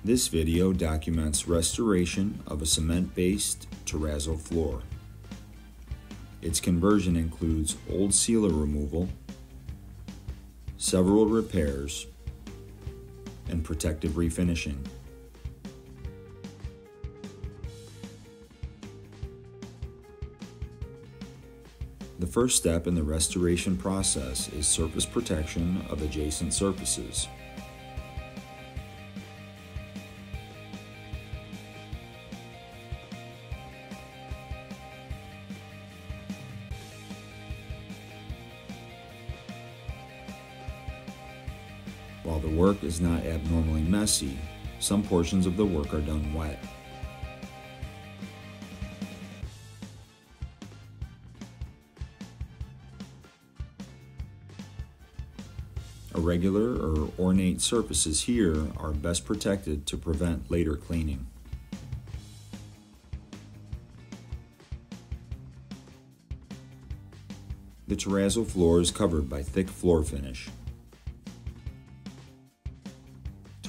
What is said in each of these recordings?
This video documents restoration of a cement-based terrazzo floor. Its conversion includes old sealer removal, several repairs, and protective refinishing. The first step in the restoration process is surface protection of adjacent surfaces. While the work is not abnormally messy, some portions of the work are done wet. Irregular or ornate surfaces here are best protected to prevent later cleaning. The terrazzo floor is covered by thick floor finish.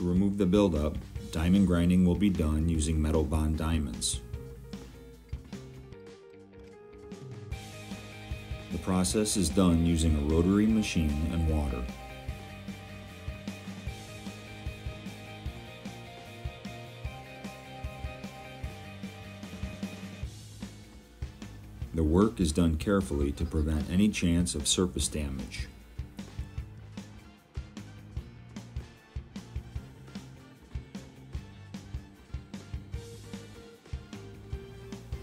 To remove the buildup, diamond grinding will be done using metal bond diamonds. The process is done using a rotary machine and water. The work is done carefully to prevent any chance of surface damage.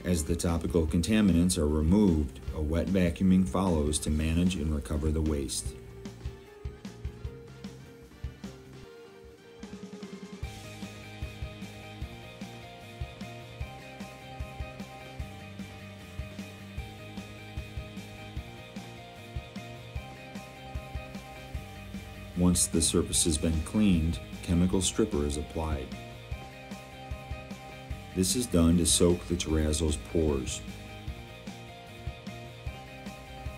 As the topical contaminants are removed, a wet vacuuming follows to manage and recover the waste. Once the surface has been cleaned, chemical stripper is applied. This is done to soak the terrazzo's pores.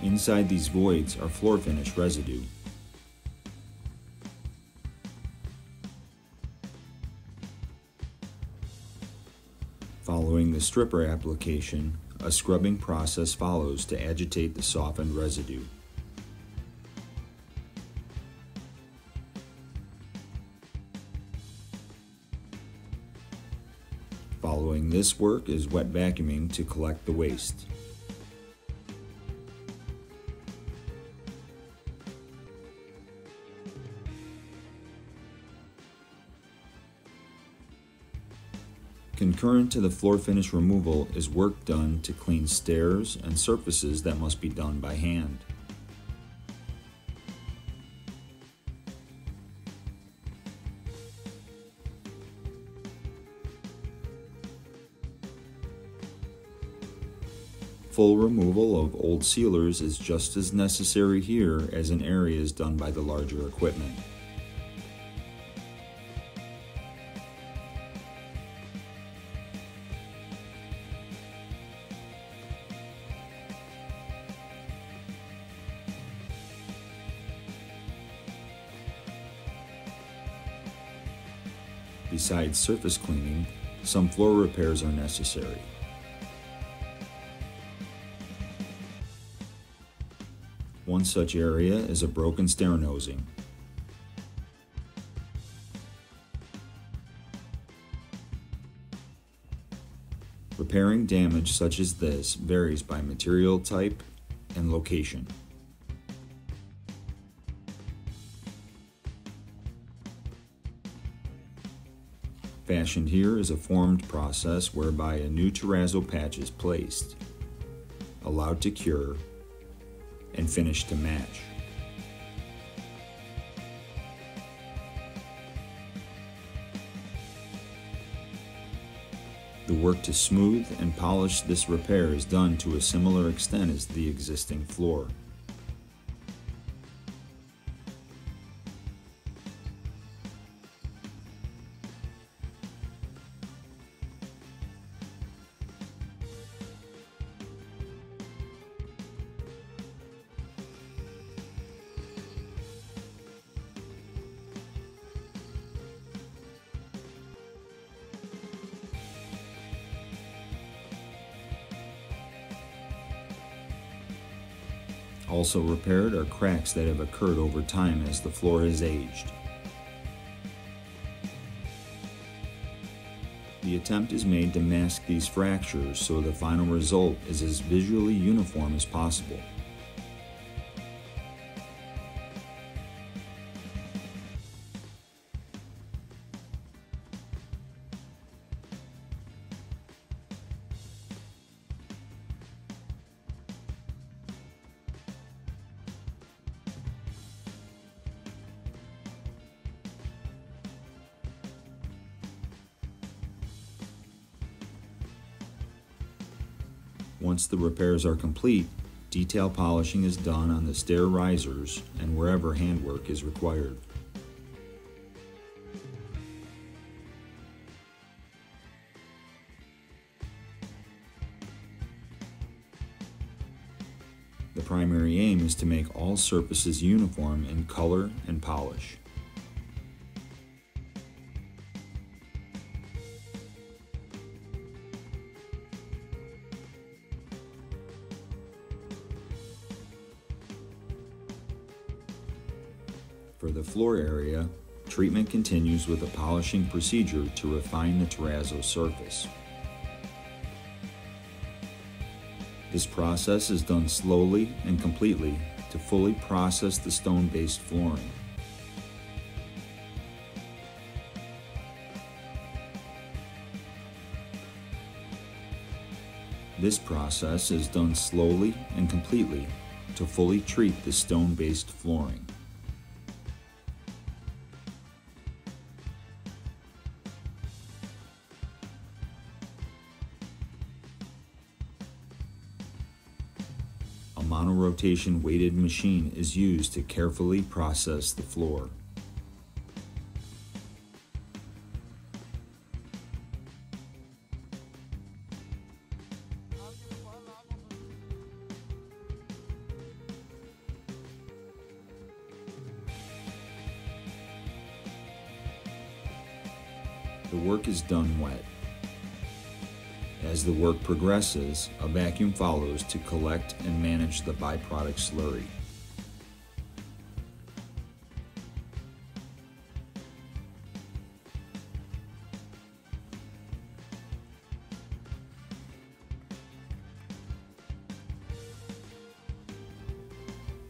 Inside these voids are floor finish residue. Following the stripper application, a scrubbing process follows to agitate the softened residue. Following this work is wet vacuuming to collect the waste. Concurrent to the floor finish removal is work done to clean stairs and surfaces that must be done by hand. Full removal of old sealers is just as necessary here as in areas done by the larger equipment. Besides surface cleaning, some floor repairs are necessary. One such area is a broken stair nosing. Repairing damage such as this varies by material type and location. Fashioned here is a formed process whereby a new terrazzo patch is placed, allowed to cure, and finished to match. The work to smooth and polish this repair is done to a similar extent as the existing floor. Also repaired are cracks that have occurred over time as the floor has aged. The attempt is made to mask these fractures so the final result is as visually uniform as possible. Once the repairs are complete, detail polishing is done on the stair risers and wherever handwork is required. The primary aim is to make all surfaces uniform in color and polish. For the floor area, treatment continues with a polishing procedure to refine the terrazzo surface. This process is done slowly and completely to fully process the stone-based flooring. This process is done slowly and completely to fully treat the stone-based flooring. A monorotation weighted machine is used to carefully process the floor. The work is done wet. As the work progresses, a vacuum follows to collect and manage the byproduct slurry.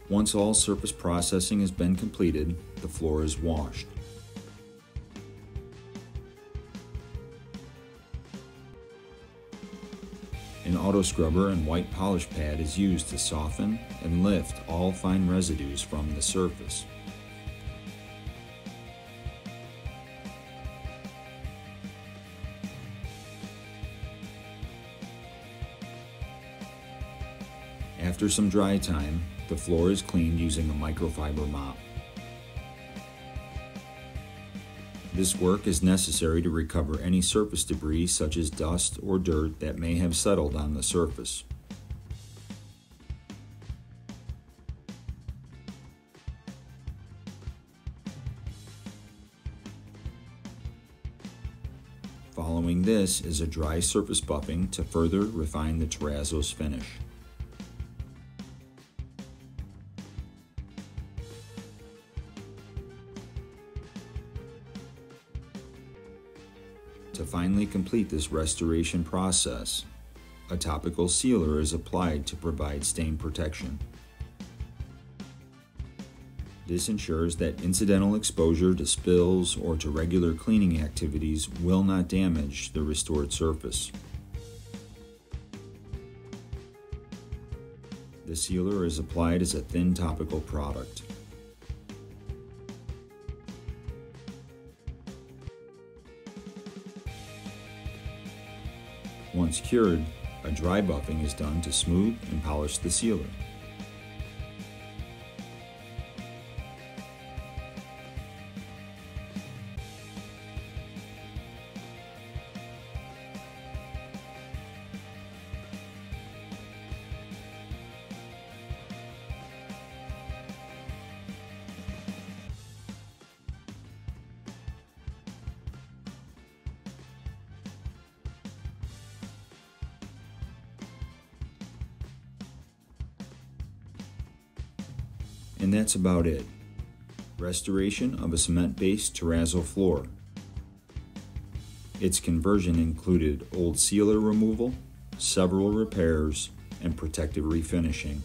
Once all surface processing has been completed, the floor is washed. An auto scrubber and white polish pad is used to soften and lift all fine residues from the surface. After some dry time, the floor is cleaned using a microfiber mop. This work is necessary to recover any surface debris such as dust or dirt that may have settled on the surface. Following this is a dry surface buffing to further refine the terrazzo's finish. To finally complete this restoration process, a topical sealer is applied to provide stain protection. This ensures that incidental exposure to spills or to regular cleaning activities will not damage the restored surface. The sealer is applied as a thin topical product. Once cured, a dry buffing is done to smooth and polish the sealer. And that's about it. Restoration of a cement-based terrazzo floor. Its conversion included old sealer removal, several repairs, and protective refinishing.